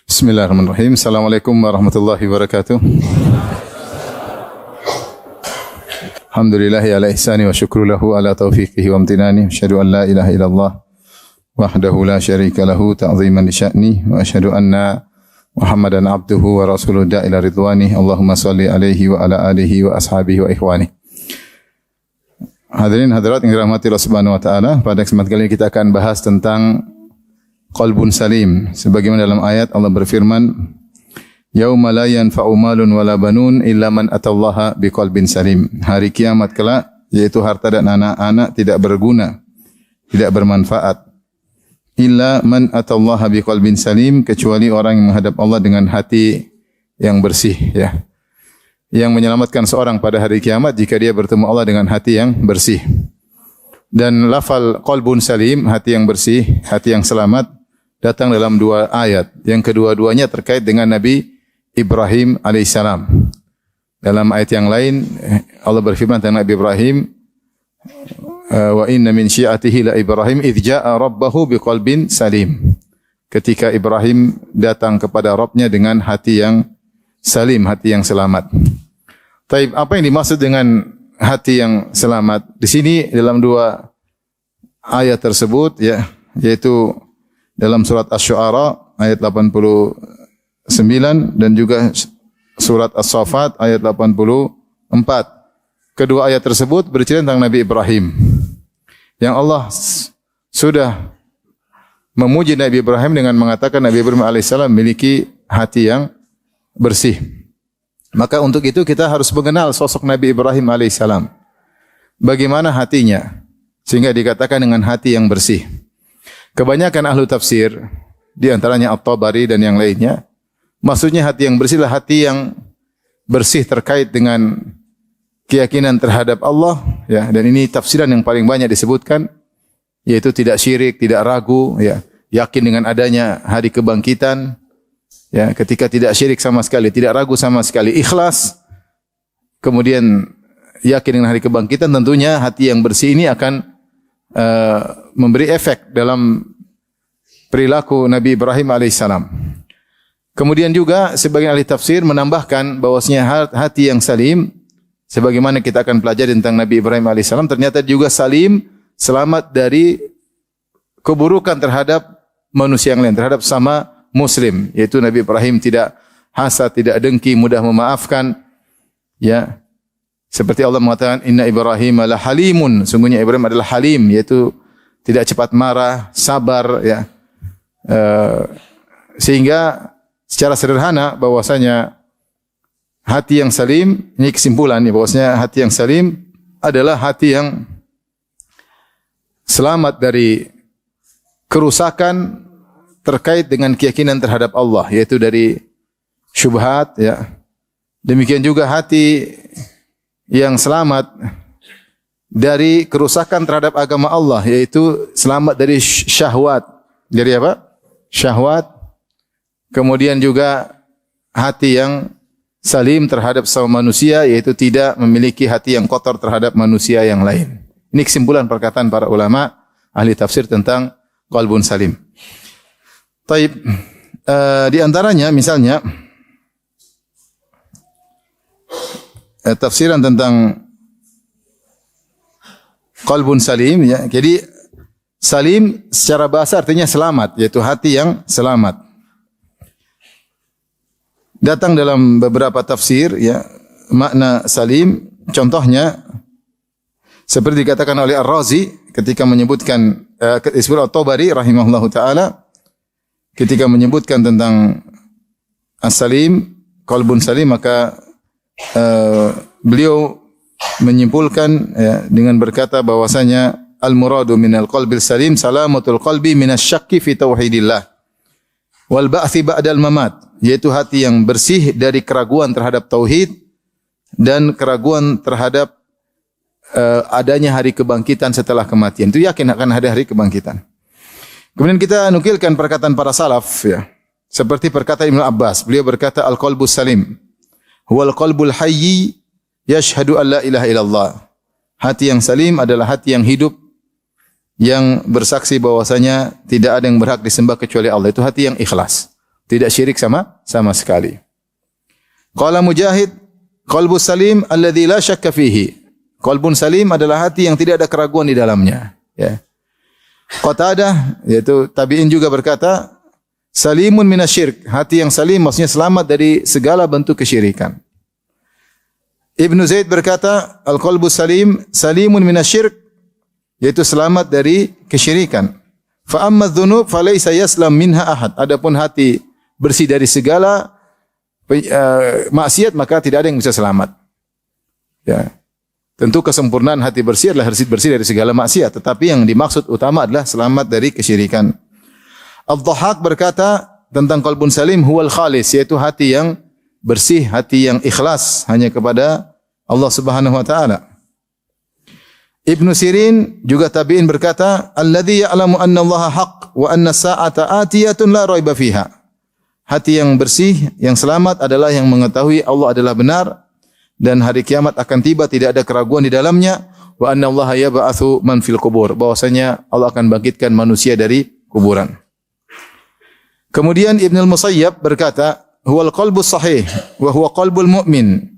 Bismillahirrahmanirrahim. Assalamualaikum warahmatullahi wabarakatuh. Alhamdulillahi ala ihsani wa syukru lahu ala taufiqihi wa amtinani. Asyhadu an la ilaha illallah wahdahu la syarika lahu ta'ziman li sya'ni wa asyhadu anna Muhammadan abduhu wa rasuluhu da'ila ridwani. Allahumma salli alaihi wa ala alihi wa ashabihi wa ikhwani. Hadirin hadirat yang dirahmati Allah Subhanahu wa taala, pada kesempatan kali ini kita akan bahas tentang qalbun salim. Sebagaimana dalam ayat Allah berfirman, "Yauma la yanfa'u malun wala banun illa man atallaha biqalbin salim." Hari kiamat kelak, yaitu harta dan anak-anak tidak berguna, tidak bermanfaat. Illa man atallaha biqalbin salim, kecuali orang yang menghadap Allah dengan hati yang bersih, ya. Yang menyelamatkan seorang pada hari kiamat jika dia bertemu Allah dengan hati yang bersih. Dan lafal qalbun salim, hati yang bersih, hati yang selamat, datang dalam dua ayat. Yang kedua-duanya terkait dengan Nabi Ibrahim alaihissalam. Dalam ayat yang lain Allah berfirman tentang Nabi Ibrahim, wa inna min syi'atihi la Ibrahim idh ja'a rabbahu biqalbin salim. Ketika Ibrahim datang kepada Rabbnya dengan hati yang salim, hati yang selamat. Taib, apa yang dimaksud dengan hati yang selamat? Di sini dalam dua ayat tersebut, ya, yaitu dalam surat Asy-Syu'ara ayat 89 dan juga surat As-Saffat ayat 84. Kedua ayat tersebut bercerita tentang Nabi Ibrahim. Yang Allah sudah memuji Nabi Ibrahim dengan mengatakan Nabi Ibrahim alaihissalam memiliki hati yang bersih. Maka untuk itu kita harus mengenal sosok Nabi Ibrahim alaihissalam. Bagaimana hatinya sehingga dikatakan dengan hati yang bersih. Kebanyakan ahlu tafsir, di antaranya At-Tabari dan yang lainnya, maksudnya hati yang bersih adalah hati yang bersih terkait dengan keyakinan terhadap Allah, ya, dan ini tafsiran yang paling banyak disebutkan, yaitu tidak syirik, tidak ragu, ya, yakin dengan adanya hari kebangkitan, ya, ketika tidak syirik sama sekali, tidak ragu sama sekali, ikhlas, kemudian yakin dengan hari kebangkitan, tentunya hati yang bersih ini akan memberi efek dalam perilaku Nabi Ibrahim alaihissalam. Kemudian juga sebagian ahli tafsir menambahkan bahwasanya hati yang salim, sebagaimana kita akan pelajari tentang Nabi Ibrahim alaihissalam, ternyata juga salim, selamat dari keburukan terhadap manusia yang lain, terhadap sama muslim, yaitu Nabi Ibrahim tidak hasad, tidak dengki, mudah memaafkan, ya. Seperti Allah mengatakan, Inna Ibrahim la halimun. Sungguhnya Ibrahim adalah halim, yaitu tidak cepat marah, sabar, ya. Sehingga secara sederhana bahwasanya hati yang salim, ini kesimpulan, ya, bahwasanya hati yang salim adalah hati yang selamat dari kerusakan terkait dengan keyakinan terhadap Allah, yaitu dari syubhat, ya. Demikian juga hati yang selamat dari kerusakan terhadap agama Allah, yaitu selamat dari syahwat. Dari apa? Syahwat. Kemudian juga hati yang salim terhadap sesama manusia, yaitu tidak memiliki hati yang kotor terhadap manusia yang lain. Ini kesimpulan perkataan para ulama ahli tafsir tentang qalbun salim. Taib, di antaranya misalnya tafsiran tentang qalbun salim, ya. Jadi salim secara bahasa artinya selamat, yaitu hati yang selamat. Datang dalam beberapa tafsir, ya, makna salim, contohnya seperti dikatakan oleh Ar-Razi ketika menyebutkan disebut At-Tabari rahimahullahu taala ketika menyebutkan tentang as-salim, qalbun salim, maka beliau menyimpulkan, ya, dengan berkata bahwasanya al-muradu minal qalbil salim salamatul qalbi minasyakki fi tauhidillah wal ba'tsi ba'dal mamat, yaitu hati yang bersih dari keraguan terhadap tauhid dan keraguan terhadap adanya hari kebangkitan setelah kematian. Itu yakin akan ada hari kebangkitan. Kemudian kita nukilkan perkataan para salaf, ya. Seperti perkataan Ibnu Abbas, beliau berkata al-qalbus salim huwal qalbul hayy yashhadu an la ilaha illallah. Hati yang salim adalah hati yang hidup, yang bersaksi bahwasanya tidak ada yang berhak disembah kecuali Allah. Itu hati yang ikhlas. tidak syirik sama sekali. Qala Mujahid, qalbus salim alladzi la syakka fihi. Qalbun salim adalah hati yang tidak ada keraguan di dalamnya, ya. Qatadah yaitu tabi'in juga berkata, salimun minasyirk, hati yang salim maksudnya selamat dari segala bentuk kesyirikan. Ibnu Zaid berkata, al-qalbus salim salimun minasyirk, yaitu selamat dari kesyirikan. Fa amma dzunub falaysa yaslam minha ahad. Adapun hati bersih dari segala maksiat maka tidak ada yang bisa selamat. Ya. Tentu kesempurnaan hati bersih adalah hati bersih dari segala maksiat, tetapi yang dimaksud utama adalah selamat dari kesyirikan. Ad-Dhahhak berkata tentang qalbun salim huwal khalis, yaitu hati yang bersih, hati yang ikhlas hanya kepada Allah Subhanahu wa taala. Ibnu Sirin juga tabi'in berkata, alladzi ya'lamu anna Allaha haqq wa anna sa'ata atiyatun la raiba fiha. Hati yang bersih, yang selamat adalah yang mengetahui Allah adalah benar dan hari kiamat akan tiba, tidak ada keraguan di dalamnya. Wa anna Allaha yab'atsu man fil qubur, bahwasanya Allah akan bangkitkan manusia dari kuburan. Kemudian Ibnu Musayyab berkata, huwal qalbus sahih wa huwa qalbul mu'min.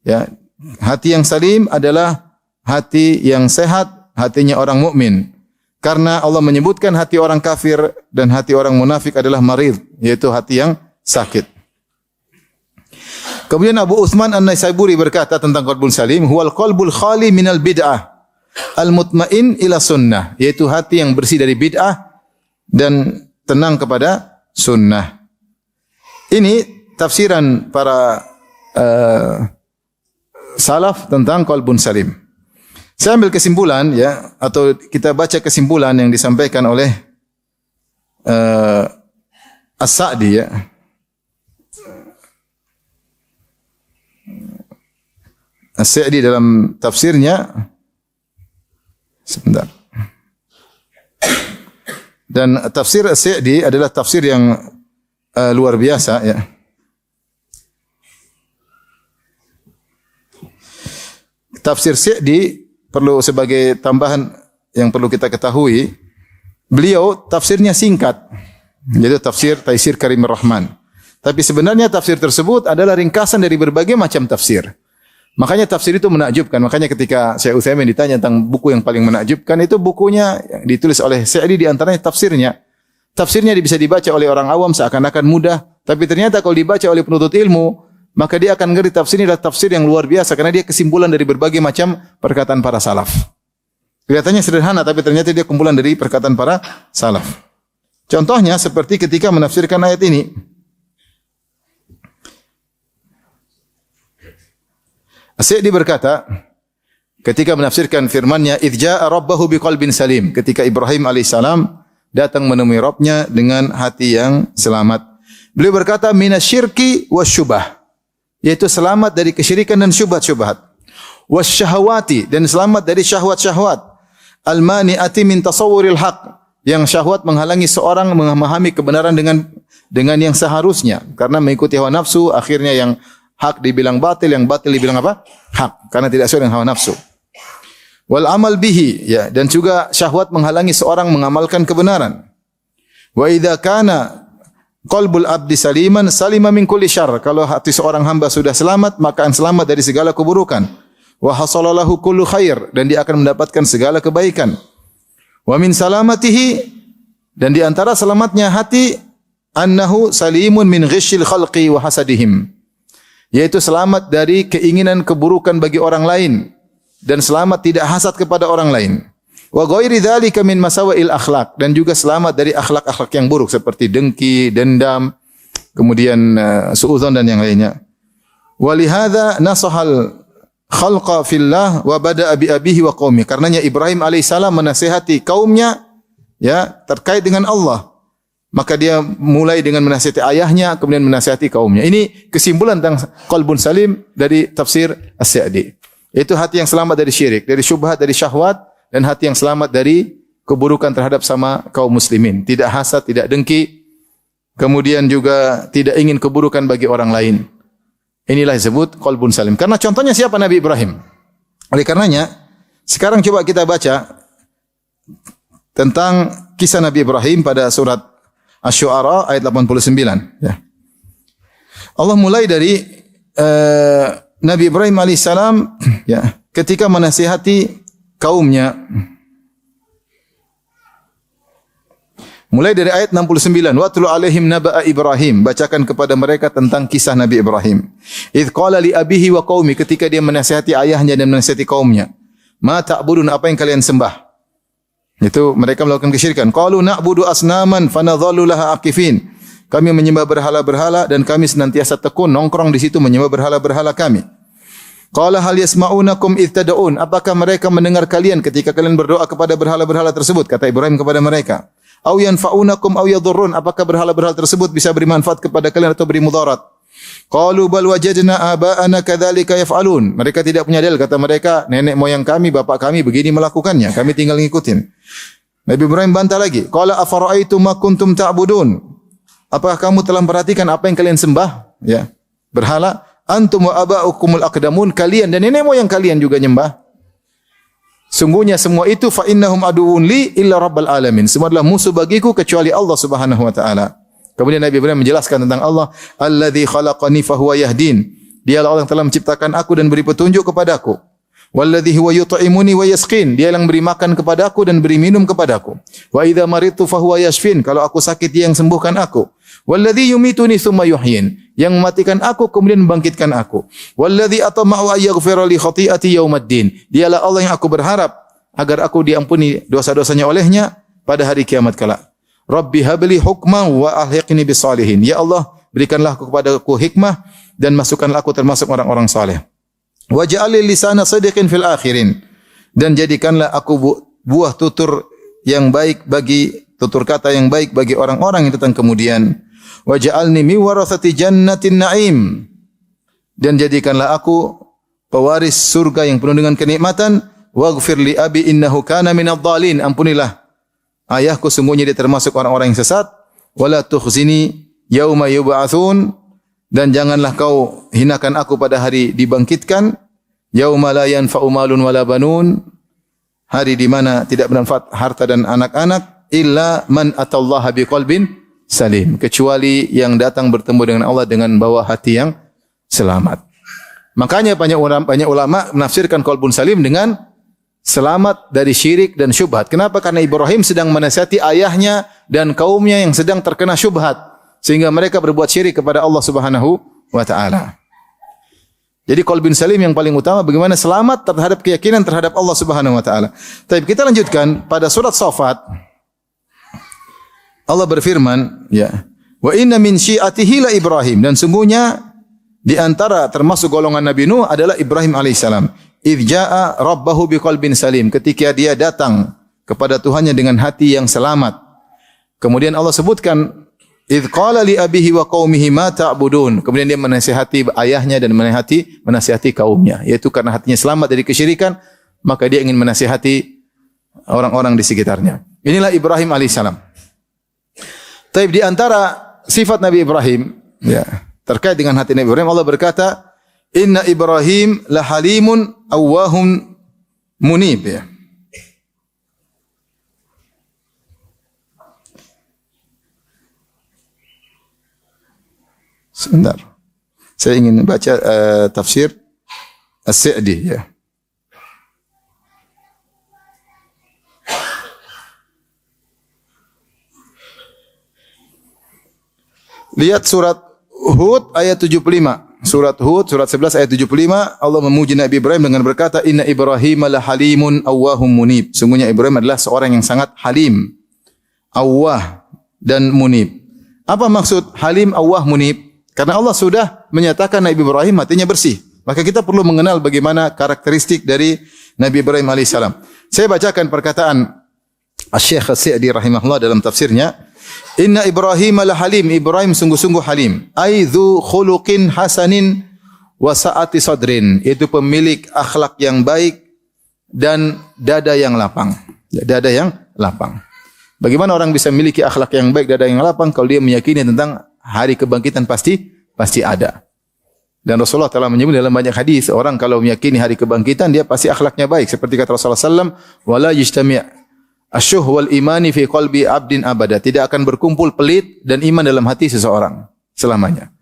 Ya, hati yang salim adalah hati yang sehat, hatinya orang mukmin. Karena Allah menyebutkan hati orang kafir dan hati orang munafik adalah marid, yaitu hati yang sakit. Kemudian Abu Utsman An-Naisaburi berkata tentang qalbun salim, huwal qalbul khali minal bid'ah al-mutmain ila sunnah, yaitu hati yang bersih dari bid'ah dan tenang kepada sunnah. Ini tafsiran para salaf tentang qalbun salim. Saya ambil kesimpulan ya, atau kita baca kesimpulan yang disampaikan oleh As-Sa'di ya. As-Sa'di dalam tafsirnya, sebentar. Dan tafsir As-Sa'di adalah tafsir yang luar biasa ya. Tafsir Sa'di perlu sebagai tambahan yang perlu kita ketahui, beliau tafsirnya singkat, yaitu tafsir Taisir Karimur Rahman. Tapi sebenarnya tafsir tersebut adalah ringkasan dari berbagai macam tafsir. Makanya tafsir itu menakjubkan. Makanya ketika Syekh Utsaimin ditanya tentang buku yang paling menakjubkan, itu bukunya yang ditulis oleh Sa'di, di antaranya tafsirnya. Tafsirnya bisa dibaca oleh orang awam seakan-akan mudah, tapi ternyata kalau dibaca oleh penuntut ilmu, maka dia akan ngerti tafsir ini adalah tafsir yang luar biasa karena dia kesimpulan dari berbagai macam perkataan para salaf. Kelihatannya sederhana tapi ternyata dia kumpulan dari perkataan para salaf. Contohnya seperti ketika menafsirkan ayat ini. As-Sa'di berkata ketika menafsirkan firman-Nya, "Idz jaa'a rabbahu biqalbin salim." Ketika Ibrahim alaihissalam datang menemui Rabb-nya dengan hati yang selamat. Beliau berkata, "Minasyirki wasyubah." Yaitu selamat dari kesyirikan dan syubhat-syubhat. Wasyahawati, dan selamat dari syahwat-syahwat. Al-mani'ati min tasawwuril haq, yang syahwat menghalangi seorang memahami kebenaran dengan yang seharusnya. Karena mengikuti hawa nafsu, akhirnya yang hak dibilang batil, yang batil dibilang apa? Hak, karena tidak sesuai dengan hawa nafsu. Wal amal bihi, ya, dan juga syahwat menghalangi seorang mengamalkan kebenaran. Wa idza kana qalbul abdi saliman salima min kulli syarr. Kalau hati seorang hamba sudah selamat, maka akan selamat dari segala keburukan. Wa hasalalahu kullu khair, dan dia akan mendapatkan segala kebaikan. Wa min salamatihi, dan di antara selamatnya hati, annahu salimun min ghishil khalqi wa hasadihim, yaitu selamat dari keinginan keburukan bagi orang lain dan selamat tidak hasad kepada orang lain. Wa ghairi dzalika min masawa'il akhlaq, dan juga selamat dari akhlak-akhlak yang buruk seperti dengki, dendam, kemudian suudzon dan yang lainnya. Wa lihadza nasahal khalqa fillah wa bada'a bi abihi wa qaumi. Karenanya Ibrahim alaihissalam menasihati kaumnya ya terkait dengan Allah. Maka dia mulai dengan menasihati ayahnya, kemudian menasihati kaumnya. Ini kesimpulan tentang qalbun salim dari tafsir As-Sa'di. Itu hati yang selamat dari syirik, dari syubhat, dari syahwat, dan hati yang selamat dari keburukan terhadap sama kaum muslimin. Tidak hasad, tidak dengki, kemudian juga tidak ingin keburukan bagi orang lain. Inilah disebut qalbun salim. Karena contohnya siapa? Nabi Ibrahim. Oleh karenanya, sekarang coba kita baca tentang kisah Nabi Ibrahim pada surat Asy-Syu'ara ayat 89. Ya. Allah mulai dari Nabi Ibrahim alaihissalam ya, ketika menasihati kaumnya. Mulai dari ayat 69, watlu alaihim naba'a Ibrahim, bacakan kepada mereka tentang kisah Nabi Ibrahim. Idz qala li abihi wa qaumi, ketika dia menasihati ayahnya dan menasihati kaumnya. Ma ta'budun, apa yang kalian sembah? Itu mereka melakukan kesyirikan. Qalu na'budu asnaman fanadhallu laha aqifin. Kami menyembah berhala-berhala dan kami senantiasa tekun nongkrong di situ menyembah berhala-berhala kami. Qala hal yasma'unakum idz tad'un, apakah mereka mendengar kalian ketika kalian berdoa kepada berhala-berhala tersebut? Kata Ibrahim kepada mereka. Au yanfa'unakum au yadhurrun, apakah berhala-berhala tersebut bisa beri manfaat kepada kalian atau beri mudarat? Qalu bal wajadna aba'ana kadzalika yaf'alun. Mereka tidak punya dalil, kata mereka, nenek moyang kami, bapak kami begini melakukannya, kami tinggal ngikutin. Nabi Ibrahim bantah lagi. Qala afara'aitum ma kuntum ta'budun? Apakah kamu telah memperhatikan apa yang kalian sembah? Ya, berhala. Antum wa aba'ukumul aqdamun, kalian dan nenek moyang kalian juga nyembah. Sungguhnya semua itu fa innahum aduwwun li illa rabbal alamin. Semua adalah musuh bagiku kecuali Allah Subhanahu wa taala. Kemudian Nabi Ibrahim menjelaskan tentang Allah, alladzi khalaqani fa huwa yahdin. Dialah Allah yang telah menciptakan aku dan beri petunjuk kepadaku. Walladzi huwa yut'imuni wa yasqin. Dia yang beri makan kepadaku dan beri minum kepadaku. Wa idza maridtu fa huwa yashfin. Kalau aku sakit dia yang sembuhkan aku. Walladzi yumituni tsumma yuhyin. Yang mematikan aku kemudian membangkitkan aku. Walladzi atama'u ayyaghfira li khati'ati yaumaddin. Dialah Allah yang aku berharap agar aku diampuni dosa-dosanya olehnya pada hari kiamat kelak. Rabbi habli hukman wa alhiqni bis salihin. Ya Allah, berikanlah kepadaku hikmah dan masukkanlah aku termasuk orang-orang saleh. Waj'al li lisana sidqin fil akhirin. Dan jadikanlah aku buah tutur yang baik bagi tutur kata yang baik bagi orang-orang yang datang kemudian. Waj'alni min warathati jannatin na'im. Dan jadikanlah aku pewaris surga yang penuh dengan kenikmatan. Waghfir li abi innahu kana minadh dhalin. Ampunilah ayahku, sungguhnya dia termasuk orang-orang yang sesat. Wala tukhzini yauma yub'atsun. Dan janganlah kau hinakan aku pada hari dibangkitkan. Yauma la yanfa'u malun wala banun. Hari di mana tidak bermanfaat harta dan anak-anak. Illa man atallaha biqalbin salim, kecuali yang datang bertemu dengan Allah dengan bawa hati yang selamat. Makanya banyak ulama menafsirkan qalbun salim dengan selamat dari syirik dan syubhat. Kenapa? Karena Ibrahim sedang menasihati ayahnya dan kaumnya yang sedang terkena syubhat sehingga mereka berbuat syirik kepada Allah Subhanahu wa taala. Jadi qalbun salim yang paling utama bagaimana selamat terhadap keyakinan terhadap Allah Subhanahu wa taala. Tapi kita lanjutkan pada surat Shafat. Allah berfirman, ya, wa inna min syi'atihi la Ibrahim, dan sungguhnya di antara termasuk golongan Nabi Nuh adalah Ibrahim alaihissalam. Idz jaa'a rabbahu biqalbin salim, ketika dia datang kepada Tuhannya dengan hati yang selamat. Kemudian Allah sebutkan idz qala li abihi wa qaumihi ma ta'budun. Kemudian dia menasihati ayahnya dan menasihati kaumnya, yaitu karena hatinya selamat dari kesyirikan, maka dia ingin menasihati orang-orang di sekitarnya. Inilah Ibrahim alaihissalam. Tapi di antara sifat Nabi Ibrahim, ya, terkait dengan hati Nabi Ibrahim, Allah berkata, Inna Ibrahim la halimun awwahum munib. Ya. Sebentar, saya ingin baca tafsir As-Sa'di. Ya. Lihat surat Hud ayat 75. Surat Hud, surat 11 ayat 75, Allah memuji Nabi Ibrahim dengan berkata, Inna Ibrahim la halimun awwahum munib. Sungguhnya Ibrahim adalah seorang yang sangat halim, awwah dan munib. Apa maksud halim, awwah, munib? Karena Allah sudah menyatakan Nabi Ibrahim hatinya bersih. Maka kita perlu mengenal bagaimana karakteristik dari Nabi Ibrahim alaihissalam. Saya bacakan perkataan Asy-Syaikh As-Sa'di rahimahullah dalam tafsirnya. Inna Ibrahim la halim, Ibrahim sungguh-sungguh halim. Aidzu khuluqin hasanin wa sa'ati sadrin, itu pemilik akhlak yang baik dan dada yang lapang. Dada yang lapang. Bagaimana orang bisa memiliki akhlak yang baik, dada yang lapang, kalau dia meyakini tentang hari kebangkitan pasti ada. Dan Rasulullah telah menyebut dalam banyak hadis, orang kalau meyakini hari kebangkitan dia pasti akhlaknya baik. Seperti kata Rasulullah sallallahu alaihi wasallam, wala yajtami' asyuh wal imani fi qalbi abdin abada. Tidak akan berkumpul pelit dan iman dalam hati seseorang selamanya.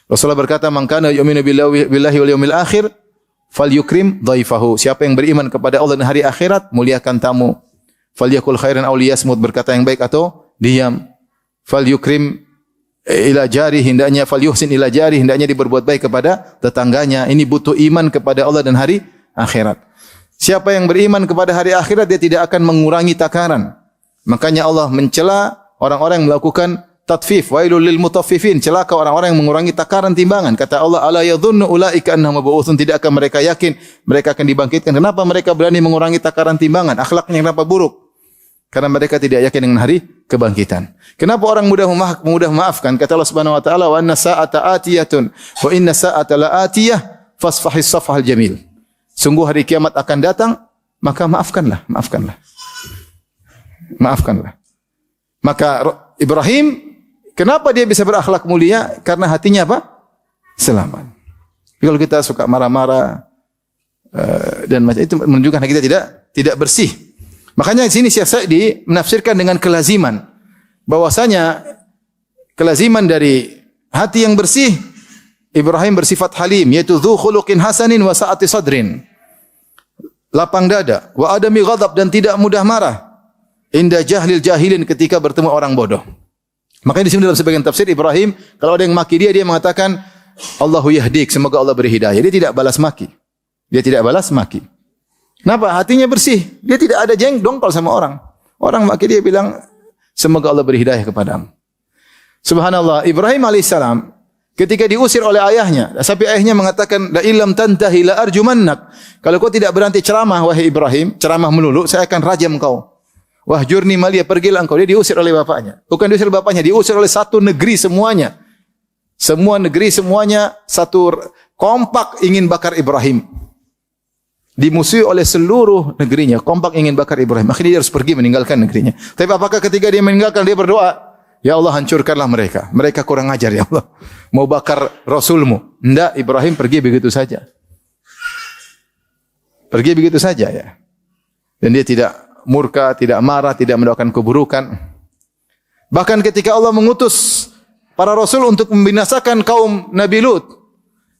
Rasulullah berkata, "Man kana yu'minu billahi wal yawmil akhir falyukrim dhaifahu." Siapa yang beriman kepada Allah dan hari akhirat, muliakan tamu. Falyakul khairan aw liyasmut, berkata yang baik atau diam. Falyukrim ila jari, hendaknya falyuhsin ila jari, hendaknya dia berbuat baik kepada tetangganya. Ini butuh iman kepada Allah dan hari akhirat. Siapa yang beriman kepada hari akhirat, dia tidak akan mengurangi takaran. Makanya Allah mencela orang-orang yang melakukan tatfif. Wailul lil mutaffifin. Celaka orang-orang yang mengurangi takaran timbangan. Kata Allah, ala yadhunnu ulaika annahum mab'utsun. Tidakkah mereka yakin mereka akan dibangkitkan? Kenapa mereka berani mengurangi takaran timbangan? Akhlaknya kenapa buruk? Karena mereka tidak yakin dengan hari kebangkitan. Kenapa orang mudah memaafkan? Kata Allah Subhanahu wa taala, wa anna sa'ata atiyatun wa inna sa'ata la'atiyah fasfahis safhal jamil. Sungguh hari kiamat akan datang, maka maafkanlah. Maka Ibrahim, kenapa dia bisa berakhlak mulia? Karena hatinya apa? Selamat. Kalau kita suka marah-marah dan macam itu menunjukkan kita tidak bersih. Makanya di sini Syekh Sa'di menafsirkan dengan kelaziman, bahwasanya kelaziman dari hati yang bersih, Ibrahim bersifat halim, yaitu dzu khuluqin hasanin wa sa'ati sadrin. Lapang dada, wa adami ghadab, dan tidak mudah marah. Inda jahlil jahilin, ketika bertemu orang bodoh. Makanya di sini dalam sebagian tafsir Ibrahim, kalau ada yang maki dia mengatakan Allahu yahdik, semoga Allah beri hidayah. Dia tidak balas maki. Kenapa? Hatinya bersih. Dia tidak ada dongkol sama orang. Orang maki dia bilang semoga Allah beri hidayah kepadamu. Subhanallah, Ibrahim alaihissalam ketika diusir oleh ayahnya, sampai ayahnya mengatakan, la illam tantahi la arjumannak. Kalau kau tidak berhenti ceramah, wahai Ibrahim, ceramah melulu, saya akan rajam kau. Wahjurni malia, pergilah engkau. Dia diusir oleh bapaknya. Bukan diusir bapaknya, diusir oleh satu negeri semuanya. Semua negeri semuanya satu kompak ingin bakar Ibrahim. Dimusuhi oleh seluruh negerinya, kompak ingin bakar Ibrahim. Akhirnya dia harus pergi meninggalkan negerinya. Tapi apakah ketika dia meninggalkan, dia berdoa, ya Allah hancurkanlah mereka. Mereka kurang ajar ya Allah. Mau bakar Rasulmu. Tidak, Ibrahim pergi begitu saja. Pergi begitu saja ya. Dan dia tidak murka, tidak marah, tidak mendoakan keburukan. Bahkan ketika Allah mengutus para Rasul untuk membinasakan kaum Nabi Lut,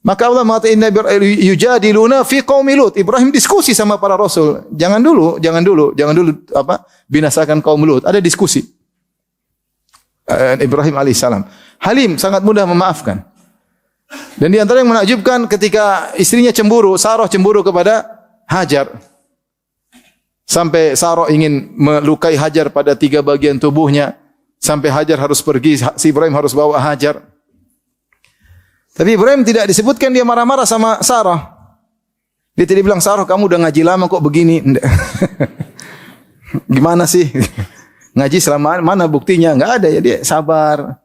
maka Allah mengatakan yujadiluna fi qaumi Lut. Ibrahim diskusi sama para Rasul. Jangan dulu binasakan kaum Lut. Ada diskusi. Ibrahim alaihissalam halim, sangat mudah memaafkan. Dan di antara yang menakjubkan ketika istrinya cemburu, Sarah cemburu kepada Hajar. Sampai Sarah ingin melukai Hajar pada 3 bagian tubuhnya. Sampai Hajar harus pergi, si Ibrahim harus bawa Hajar. Tapi Ibrahim tidak disebutkan dia marah-marah sama Sarah. Dia tidak bilang, Sarah kamu udah ngaji lama kok begini. Gimana sih? Ngaji selama mana buktinya? Enggak ada ya, dia sabar.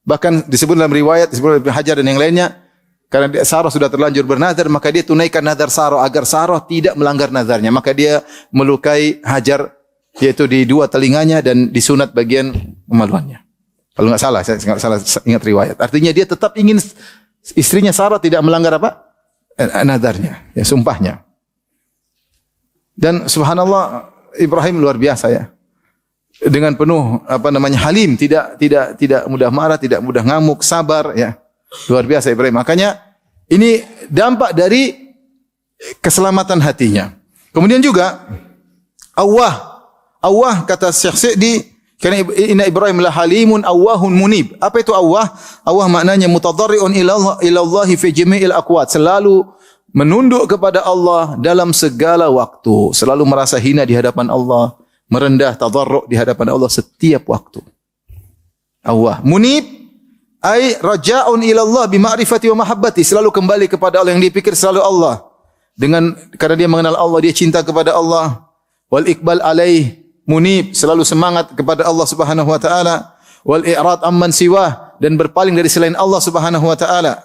Bahkan disebut dalam riwayat, disebut oleh Hajar dan yang lainnya, karena Sarah sudah terlanjur bernazar, maka dia tunaikan nazar Sarah agar Sarah tidak melanggar nazarnya. Maka dia melukai Hajar, yaitu di 2 telinganya dan disunat bagian kemaluannya. Kalau enggak salah, saya enggak salah ingat riwayat. Artinya dia tetap ingin istrinya Sarah tidak melanggar apa? Nazarnya, ya, sumpahnya. Dan subhanallah, Ibrahim luar biasa ya. Dengan penuh halim, tidak mudah marah, tidak mudah ngamuk, sabar ya. Luar biasa Ibrahim. Makanya ini dampak dari keselamatan hatinya. Kemudian juga Allah kata Syekh Sa'di, karena inna Ibrahim la halimun awwahun munib. Apa itu awwah? Awwah maknanya mutadarriun ila Allah fi jami'il aqwat, selalu menunduk kepada Allah dalam segala waktu, selalu merasa hina di hadapan Allah, merendah tadarru' di hadapan Allah setiap waktu. Awwah munib ai raja'un ila Allah bi ma'rifati wa mahabbati, selalu kembali kepada Allah, yang dipikir selalu Allah. Karena dia mengenal Allah, dia cinta kepada Allah. Wal iqbal alaih munib, selalu semangat kepada Allah Subhanahu wa taala. Wal i'rad amman siwah, dan berpaling dari selain Allah Subhanahu wa taala.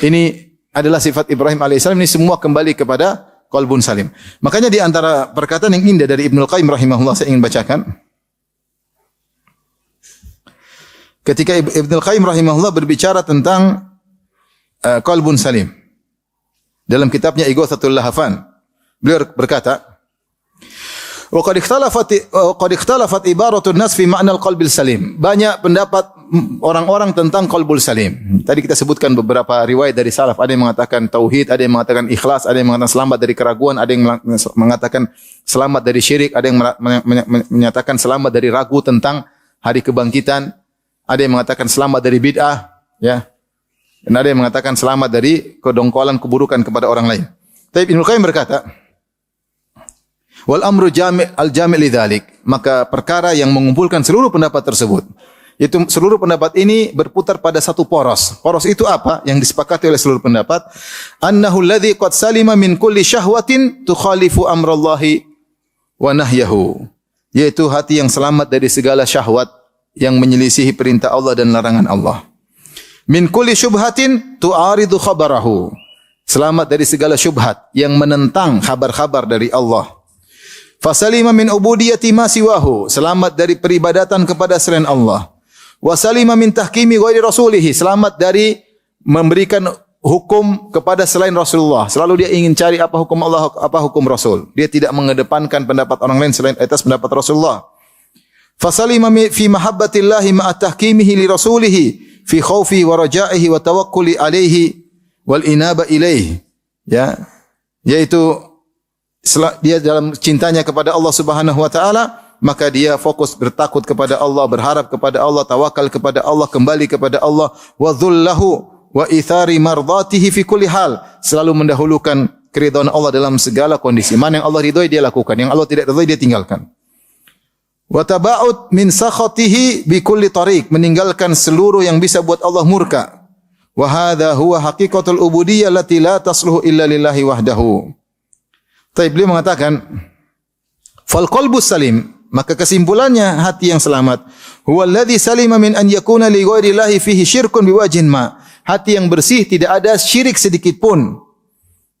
Ini adalah sifat Ibrahim alaihissalam. Ini semua kembali kepada qalbun salim. Makanya di antara perkataan yang indah dari Ibnul Qayyim rahimahullah, saya ingin bacakan. Ketika Ibnul Qayyim rahimahullah berbicara tentang qalbun salim dalam kitabnya Ighathatul Lahafan, beliau berkata, Wa qad ikhtalafat ibaratun nas fi ma'na al-qalbil salim. Banyak pendapat orang-orang tentang qalbul salim. Tadi kita sebutkan beberapa riwayat dari salaf. Ada yang mengatakan tauhid, ada yang mengatakan ikhlas, ada yang mengatakan selamat dari keraguan, ada yang mengatakan selamat dari syirik, ada yang menyatakan selamat dari ragu tentang hari kebangkitan, ada yang mengatakan selamat dari bid'ah, ya. Dan ada yang mengatakan selamat dari kedongkolan keburukan kepada orang lain. Tapi Ibnu Qayyim berkata, wal amru al-jami' lidzalik, maka perkara yang mengumpulkan seluruh pendapat tersebut, itu seluruh pendapat ini berputar pada satu poros. Poros itu apa? Yang disepakati oleh seluruh pendapat, annahu alladzi qad salima min kulli syahwatin tukhalifu amrallahi wa nahyahu, yaitu hati yang selamat dari segala syahwat yang menyelisihi perintah Allah dan larangan Allah. Min kulli syubhatin tu'aridu khabarahu, selamat dari segala syubhat yang menentang kabar-kabar dari Allah. Fasalima min ubudiyati ma siwahu, selamat dari peribadatan kepada selain Allah. Wasalima min tahkimi ghairi rasulih, selamat dari memberikan hukum kepada selain Rasulullah. Selalu dia ingin cari apa hukum Allah, apa hukum Rasul. Dia tidak mengedepankan pendapat orang lain selain atas pendapat Rasulullah. Fasalima fi mahabbatillahi ma'a tahkimihi li rasulih fi khaufi wa raja'ihi wa tawakkuli alaihi wal inaba ilaihi. Ya, yaitu dia dalam cintanya kepada Allah Subhanahu wa taala, maka dia fokus bertakut kepada Allah, berharap kepada Allah, tawakal kepada Allah, kembali kepada Allah, wa dhullahu wa ithari mardatihi fi kulli hal, selalu mendahulukan keridhaan Allah dalam segala kondisi. Mana yang Allah ridhoi dia lakukan, yang Allah tidak ridhoi dia tinggalkan. Wa taba'ud min sakhatihi bi kulli tariq, meninggalkan seluruh yang bisa buat Allah murka. Wa hadha huwa haqiqatul ubudiyyah allati la tasluhu illa lillahi wahdahu. Tapi beliau mengatakan, fal qalbus salim, maka kesimpulannya hati yang selamat, huwa alladhi salima min an yakuna li ghairillahi fihi syirkun biwajhin ma, hati yang bersih tidak ada syirik sedikit pun.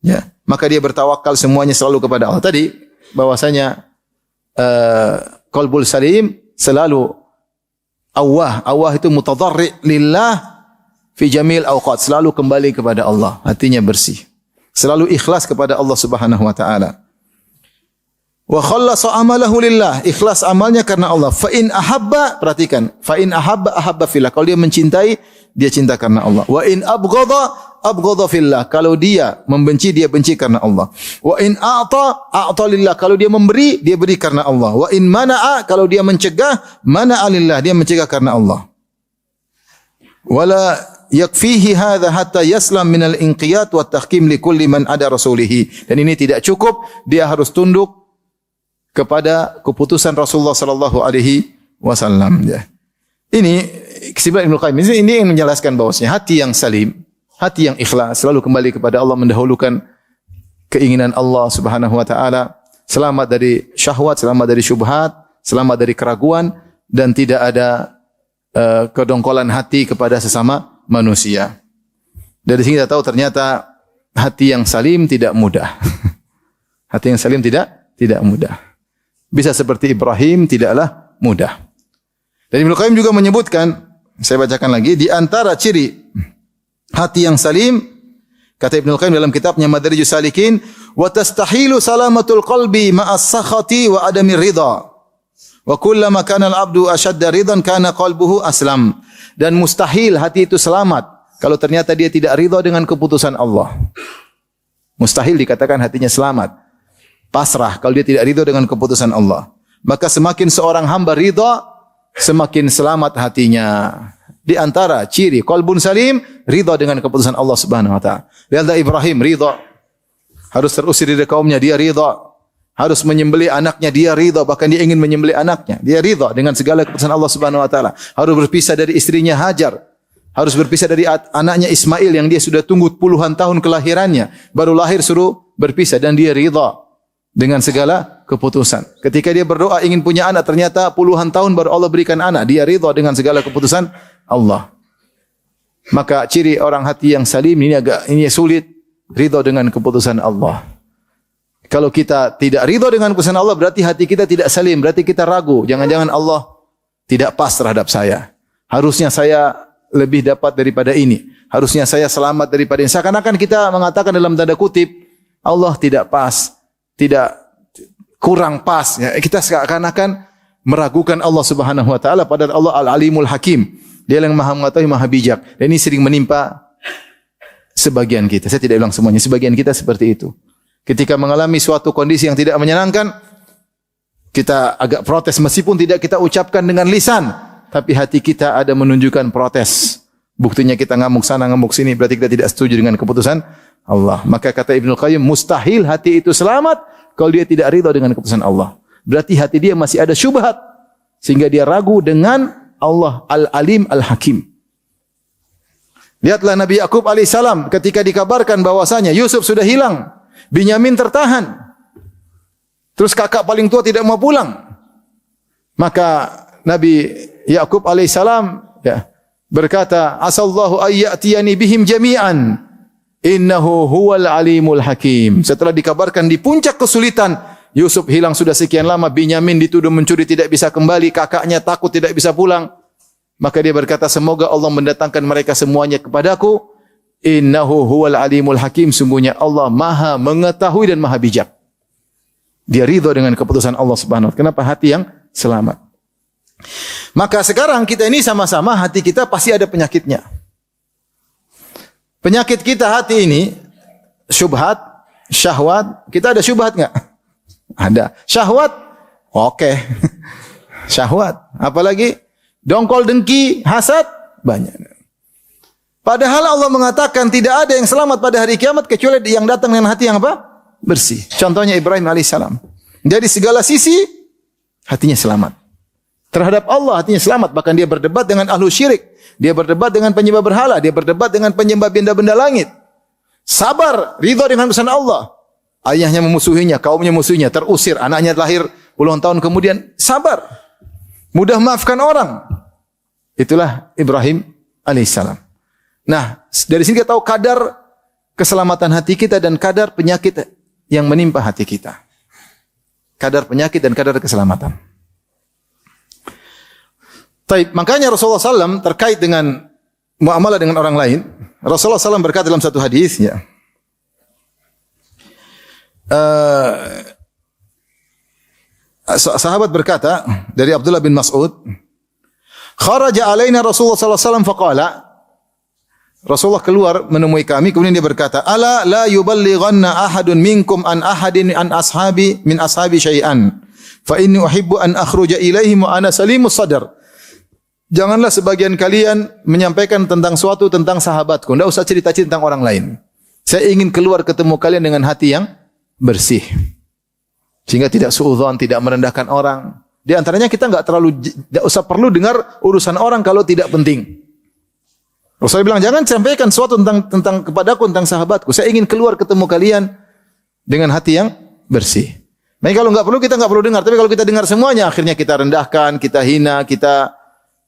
Ya, maka dia bertawakal semuanya selalu kepada Allah. Tadi bahwasanya qalbul salim selalu awah itu mutadarri lillah fi jamil awqat, selalu kembali kepada Allah, hatinya bersih. Selalu ikhlas kepada Allah Subhanahu wa taala. Wa khallasa amalahu lillah, ikhlas amalnya karena Allah. Fa in ahabba, perhatikan, fa in ahabba fillah, kalau dia mencintai, dia cinta karena Allah. Wa in abghadha fillah, kalau dia membenci, dia benci karena Allah. Wa in a'ta lillah, kalau dia memberi, dia beri karena Allah. Wa in mana'a, kalau dia mencegah, mana'a lillah, dia mencegah karena Allah. Wala yakfihi hadha hatta yaslam min al-inqiyat wa tahkim li kulli man ada rasulihi. Dan ini tidak cukup, dia harus tunduk kepada keputusan Rasulullah sallallahu alaihi wasallam. Ini kesimpulan Ibnu Qayyim. Ini yang menjelaskan bahwasanya hati yang salim, hati yang ikhlas, selalu kembali kepada Allah, mendahulukan keinginan Allah Subhanahu wa taala, selamat dari syahwat, selamat dari syubhat, selamat dari keraguan, dan tidak ada kedongkolan hati kepada sesama manusia. Dari sini kita tahu ternyata hati yang salim tidak mudah. Hati yang salim tidak mudah. Bisa seperti Ibrahim tidaklah mudah. Dan Ibnu Qayyim juga menyebutkan, saya bacakan lagi, di antara ciri hati yang salim, kata Ibnu Qayyim dalam kitabnya Madarijus Salikin, wa tastahilu salamatul qalbi ma'as sakhati wa adami ridha. Wa kullama kana al-'abdu ashadda ridan kana qalbuhu aslam. Dan mustahil hati itu selamat kalau ternyata dia tidak ridha dengan keputusan Allah. Mustahil dikatakan hatinya selamat, pasrah, kalau dia tidak ridha dengan keputusan Allah. Maka semakin seorang hamba ridha, semakin selamat hatinya. Di antara ciri qalbun salim, ridha dengan keputusan Allah Subhanahu wa taala. Lihat Ibrahim ridha, harus terusir dari kaumnya, dia ridha. Harus menyembelih anaknya, dia ridha, bahkan dia ingin menyembelih anaknya. Dia ridha dengan segala keputusan Allah Subhanahu wa taala. Harus berpisah dari istrinya Hajar. Harus berpisah dari anaknya Ismail yang dia sudah tunggu puluhan tahun kelahirannya. Baru lahir suruh berpisah, dan dia ridha dengan segala keputusan. Ketika dia berdoa ingin punya anak, ternyata puluhan tahun baru Allah berikan anak. Dia ridha dengan segala keputusan Allah. Maka ciri orang hati yang salim ini sulit, ridha dengan keputusan Allah. Kalau kita tidak ridha dengan keputusan Allah, berarti hati kita tidak salim, berarti kita ragu. Jangan-jangan Allah tidak pas terhadap saya. Harusnya saya lebih dapat daripada ini. Harusnya saya selamat daripada ini. Seakan-akan kita mengatakan dalam tanda kutip, Allah tidak pas, tidak kurang pas. Ya, kita seakan-akan meragukan Allah Subhanahu wa taala, padahal Allah Al-Alimul Hakim. Dia yang Maha mengetahui, Maha bijak. Dan ini sering menimpa sebagian kita. Saya tidak bilang semuanya, sebagian kita seperti itu. Ketika mengalami suatu kondisi yang tidak menyenangkan, kita agak protes meskipun tidak kita ucapkan dengan lisan, tapi hati kita ada menunjukkan protes. Buktinya kita ngamuk sana, ngamuk sini, berarti kita tidak setuju dengan keputusan Allah. Maka kata Ibnu Qayyim, mustahil hati itu selamat kalau dia tidak ridha dengan keputusan Allah. Berarti hati dia masih ada syubhat sehingga dia ragu dengan Allah Al-Alim Al-Hakim. Lihatlah Nabi Yakub alaihissalam ketika dikabarkan bahwasanya Yusuf sudah hilang, Binyamin tertahan. Terus kakak paling tua tidak mau pulang. Maka Nabi Yakub alaihissalam berkata, "Asallahu ayyatiyani bihim jami'an. Innahu huwal alimul hakim." Setelah dikabarkan di puncak kesulitan, Yusuf hilang sudah sekian lama, Binyamin dituduh mencuri tidak bisa kembali, kakaknya takut tidak bisa pulang. Maka dia berkata, semoga Allah mendatangkan mereka semuanya kepadaku. Innahu huwal alimul hakim. Sungguhnya Allah maha mengetahui dan maha bijak. Dia ridha dengan keputusan Allah Subhanahu wa taala. Kenapa? Hati yang selamat. Maka sekarang kita ini sama-sama hati kita pasti ada penyakitnya. Penyakit kita hati ini syubhat, syahwat. Kita ada syubhat enggak? Ada. Syahwat? Oke. Syahwat. Apalagi dongkol, dengki, hasad? Banyak. Padahal Allah mengatakan tidak ada yang selamat pada hari kiamat kecuali yang datang dengan hati yang apa? Bersih. Contohnya Ibrahim alaihissalam. Dari segala sisi hatinya selamat. Terhadap Allah hatinya selamat. Bahkan dia berdebat dengan ahlu syirik. Dia berdebat dengan penyembah berhala. Dia berdebat dengan penyembah benda-benda langit. Sabar. Ridha dengan pesan Allah. Ayahnya memusuhinya. Kaumnya musuhinya. Terusir. Anaknya lahir puluhan tahun kemudian. Sabar. Mudah maafkan orang. Itulah Ibrahim alaihissalam. Nah, dari sini kita tahu kadar keselamatan hati kita dan kadar penyakit yang menimpa hati kita. Kadar penyakit dan kadar keselamatan. Taib, makanya Rasulullah SAW terkait dengan muamalah dengan orang lain, Rasulullah SAW berkata dalam satu hadis, ya, sahabat berkata dari Abdullah bin Mas'ud, kharaja alaina Rasulullah SAW faqala, Rasulullah keluar menemui kami, kemudian dia berkata, ala la yuballighanna ahadun minkum an ahadin an ashabi min ashabi syai'an fa inni uhibbu an akhruja ilaihim wa ana salimus sadar. Janganlah sebagian kalian menyampaikan tentang suatu tentang sahabatku. Tidak usah cerita-cerita tentang orang lain. Saya ingin keluar ketemu kalian dengan hati yang bersih. Sehingga tidak suudzon, tidak merendahkan orang. Di antaranya kita tidak usah perlu dengar urusan orang kalau tidak penting. Rasulullah bilang, jangan sampaikan sesuatu tentang kepadaku tentang sahabatku. Saya ingin keluar ketemu kalian dengan hati yang bersih. Nah, kalau enggak perlu kita enggak perlu dengar, tapi kalau kita dengar semuanya akhirnya kita rendahkan, kita hina, kita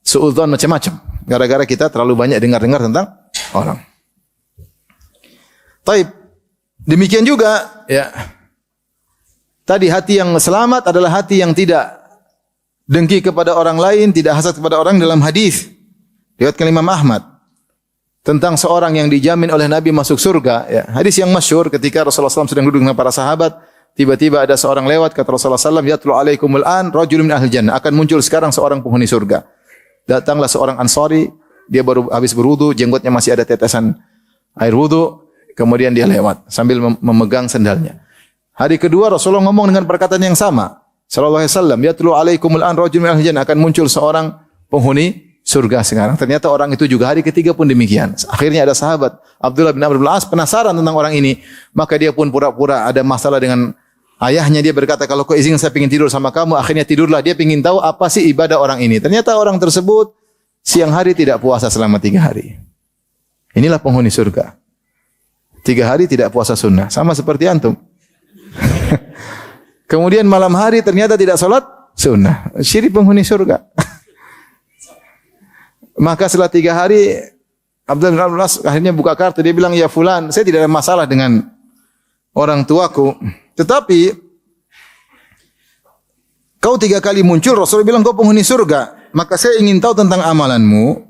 suudzon macam-macam. Gara-gara kita terlalu banyak dengar-dengar tentang orang. Taib. Demikian juga ya. Tadi hati yang selamat adalah hati yang tidak dengki kepada orang lain, tidak hasad kepada orang. Dalam hadis riwayat Imam Ahmad tentang seorang yang dijamin oleh Nabi masuk surga. Ya. Hadis yang masyhur ketika Rasulullah SAW sedang duduk dengan para sahabat, tiba-tiba ada seorang lewat, kata Rasulullah SAW, yatlu alaikumul an rajulun min ahlil jannah. Akan muncul sekarang seorang penghuni surga. Datanglah seorang Ansari, dia baru habis berwudu, jenggotnya masih ada tetesan air wudu, kemudian dia lewat sambil memegang sendalnya. Hari kedua Rasulullah ngomong dengan perkataan yang sama. Sallallahu alaihi wasallam, yatlu alaikumul an rajulun min ahlil jannah. Akan muncul seorang penghuni surga sekarang. Ternyata orang itu juga hari ketiga pun demikian. Akhirnya ada sahabat Abdullah bin Amr bin As penasaran tentang orang ini. Maka dia pun pura-pura ada masalah dengan ayahnya. Dia berkata, kalau kau izin saya ingin tidur sama kamu. Akhirnya tidurlah. Dia ingin tahu apa sih ibadah orang ini. Ternyata orang tersebut siang hari tidak puasa selama 3 hari. Inilah penghuni surga. 3 hari tidak puasa sunnah. Sama seperti antum. Kemudian malam hari ternyata tidak sholat sunnah. Ciri penghuni surga. Maka setelah 3 hari Abdullah bin Amr akhirnya buka kartu. Dia bilang, ya fulan, saya tidak ada masalah dengan orang tuaku. Tetapi kau 3 kali muncul, Rasulullah bilang kau penghuni surga. Maka saya ingin tahu tentang amalanmu.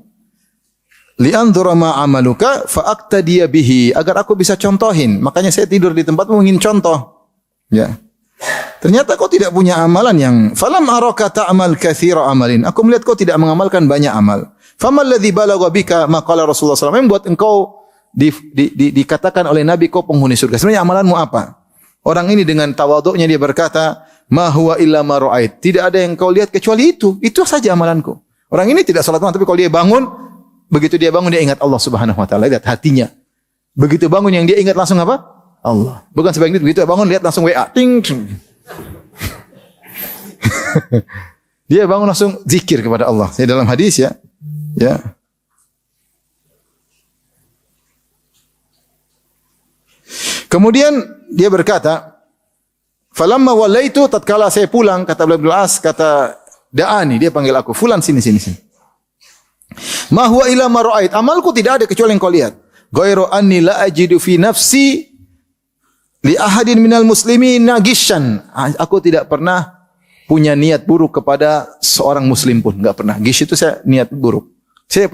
Li'anzura ma amaluka fa'aqtadiya bihi. Agar aku bisa contohin. Makanya saya tidur di tempatmu ingin contoh. Ya. Ternyata kau tidak punya amalan yang falam araka ta'mal katsira amalin. Aku melihat kau tidak mengamalkan banyak amal. Famal ladzi balagha bika maqala Rasulullah SAW. Yang buat engkau dikatakan oleh Nabi kau penghuni surga. Sebenarnya amalanmu apa? Orang ini dengan tawaduknya dia berkata, ma huwa illa ma ra'ait. Tidak ada yang kau lihat kecuali itu. Itu saja amalanku. Orang ini tidak salat malam, tapi kalau dia bangun, begitu dia bangun dia ingat Allah Subhanahu wa taala. Lihat hatinya. Begitu bangun yang dia ingat langsung apa? Allah. Bukan sebaliknya, begitu bangun lihat langsung WA. Ting. Dia bangun langsung zikir kepada Allah. Saya dalam hadis ya. Ya. Kemudian dia berkata, "Falamma walaitu tatkala saya pulang," kata Abdullah bin As, kata Da'ani, dia panggil aku, "Fulan sini." "Ma huwa illa ma ra'ait." Amalku tidak ada kecuali yang kau lihat. "Ghairu anni la ajidu fi nafsi li ahadin minal muslimin gishan." Aku tidak pernah punya niat buruk kepada seorang muslim pun, enggak pernah. Gish itu saya niat buruk. Saya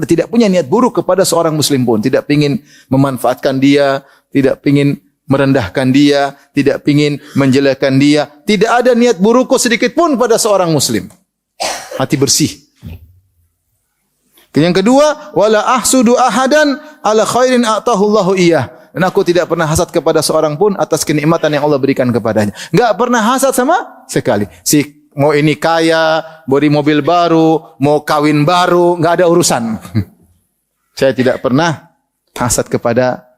tidak punya niat buruk kepada seorang muslim pun, tidak ingin memanfaatkan dia, tidak ingin merendahkan dia, tidak ingin menjelekkan dia. Tidak ada niat burukku sedikit pun pada seorang muslim. Hati bersih. Yang kedua, wala ahsudu ahadan ala khairin atahu Allahu iyyah. Dan aku tidak pernah hasad kepada seorang pun atas kenikmatan yang Allah berikan kepadanya. Enggak pernah hasad sama sekali. Mau ini kaya, beli mobil baru, mau kawin baru, enggak ada urusan. Saya tidak pernah hasad kepada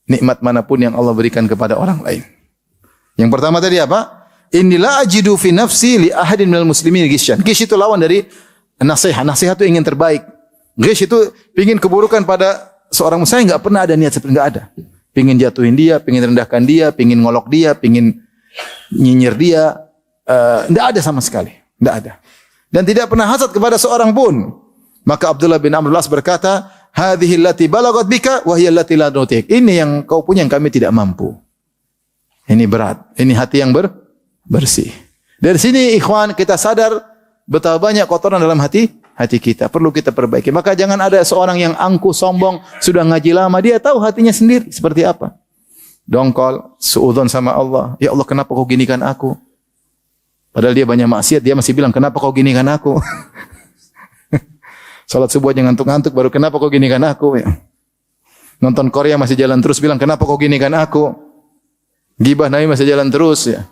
nikmat manapun yang Allah berikan kepada orang lain. Yang pertama tadi apa? Inilah ajidu fi nafsi li ahadin minal muslimin gisyan. Gish itu lawan dari nasihat. Nasihat itu ingin terbaik. Gish itu ingin keburukan pada seorang muslim. Saya enggak pernah ada niat seperti, enggak ada. Pingin jatuhin dia, pingin rendahkan dia, pingin ngolok dia, pingin nyinyir dia. Enggak ada sama sekali. Enggak ada. Dan tidak pernah hasad kepada seorang pun. Maka Abdullah bin Amr al-As berkata, hadhihi allati balagat bika wa hiya allati la nutik. Ini yang kau punya yang kami tidak mampu. Ini berat. Ini hati yang bersih. Dari sini ikhwan kita sadar betapa banyak kotoran dalam hati kita. Perlu kita perbaiki. Maka jangan ada seorang yang angkuh, sombong, sudah ngaji lama, dia tahu hatinya sendiri seperti apa. Dongkol, suudzon sama Allah. Ya Allah, kenapa kau ginikan aku? Padahal dia banyak maksiat, dia masih bilang, kenapa kau ginikan aku? Salat subuh aja ngantuk-ngantuk, baru kenapa kau ginikan aku? Ya. Nonton Korea masih jalan terus, bilang kenapa kau ginikan aku? Gibah Nabi masih jalan terus. Ya.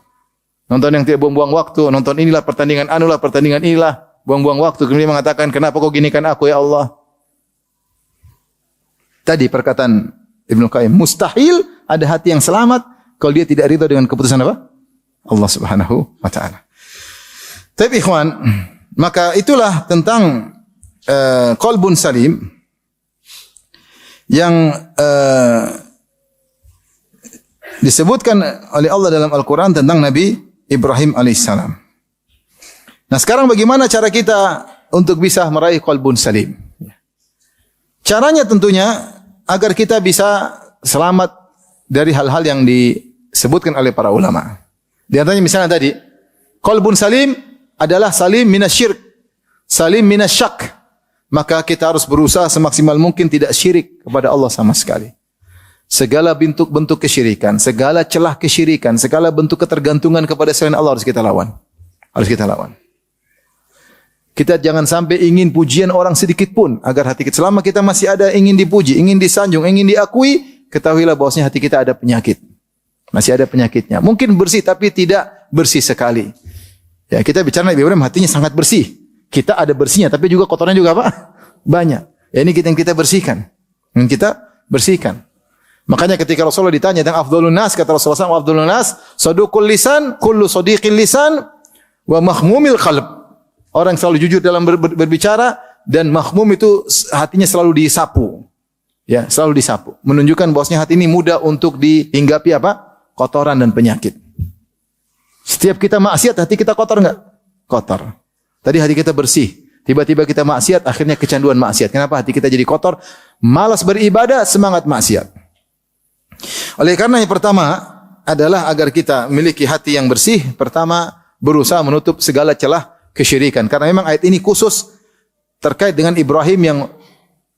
Nonton yang tidak buang-buang waktu, nonton inilah pertandingan, anulah pertandingan inilah, buang-buang waktu. Kemudian mengatakan, kenapa kau ginikan aku ya Allah? Tadi perkataan Ibnu Qayyim, mustahil ada hati yang selamat kalau dia tidak ridha dengan keputusan apa? Allah Subhanahu wa taala. Tapi ikhwan, maka itulah tentang qalbun salim yang disebutkan oleh Allah dalam Al-Quran tentang Nabi Ibrahim alaihissalam. Nah sekarang bagaimana cara kita untuk bisa meraih qalbun salim? Caranya tentunya agar kita bisa selamat dari hal-hal yang disebutkan oleh para ulama. Di antaranya misalnya tadi, qalbun salim adalah salim minasyirk, salim minasyak. Maka kita harus berusaha semaksimal mungkin tidak syirik kepada Allah sama sekali. Segala bentuk-bentuk kesyirikan, segala celah kesyirikan, segala bentuk ketergantungan kepada selain Allah harus kita lawan. Harus kita lawan. Kita jangan sampai ingin pujian orang sedikit pun agar hati kita, selama kita masih ada ingin dipuji, ingin disanjung, ingin diakui, ketahuilah bahwasanya hati kita ada penyakit. Masih ada penyakitnya. Mungkin bersih tapi tidak bersih sekali. Ya, kita bicara Nabi Ibrahim hatinya sangat bersih. Kita ada bersihnya tapi juga kotorannya juga apa? Banyak. Ya, ini yang kita bersihkan. Yang kita bersihkan. Makanya ketika Rasulullah ditanya tentang afdhalun nas, kata Rasulullah SAW, afdhalun nas saduqul lisan, kullu sadiqil lisan wa mahmumil qalb. Orang selalu jujur dalam berbicara dan mahmum itu hatinya selalu disapu. Ya, selalu disapu. Menunjukkan bahwasanya hati ini mudah untuk dihinggapi apa? Kotoran dan penyakit. Setiap kita maksiat, hati kita kotor enggak? Kotor. Tadi hati kita bersih. Tiba-tiba kita maksiat, akhirnya kecanduan maksiat. Kenapa hati kita jadi kotor? Malas beribadah, semangat maksiat. Oleh karena yang pertama adalah agar kita memiliki hati yang bersih. Pertama, berusaha menutup segala celah kesyirikan. Karena memang ayat ini khusus terkait dengan Ibrahim yang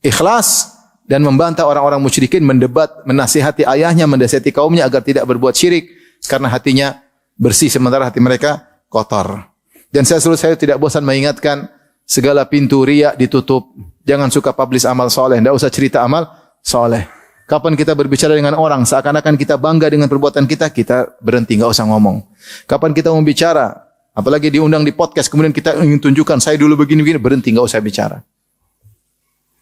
ikhlas dan membantah orang-orang musyrikin, mendebat, menasihati ayahnya, menasihati kaumnya agar tidak berbuat syirik karena hatinya bersih sementara hati mereka kotor. Dan saya tidak bosan mengingatkan segala pintu riya ditutup. Jangan suka publish amal soleh, tidak usah cerita amal soleh. Kapan kita berbicara dengan orang seakan-akan kita bangga dengan perbuatan kita, kita berhenti, enggak usah ngomong. Kapan kita mau bicara, apalagi diundang di podcast, kemudian kita ingin tunjukkan saya dulu begini-begini, berhenti, enggak usah bicara.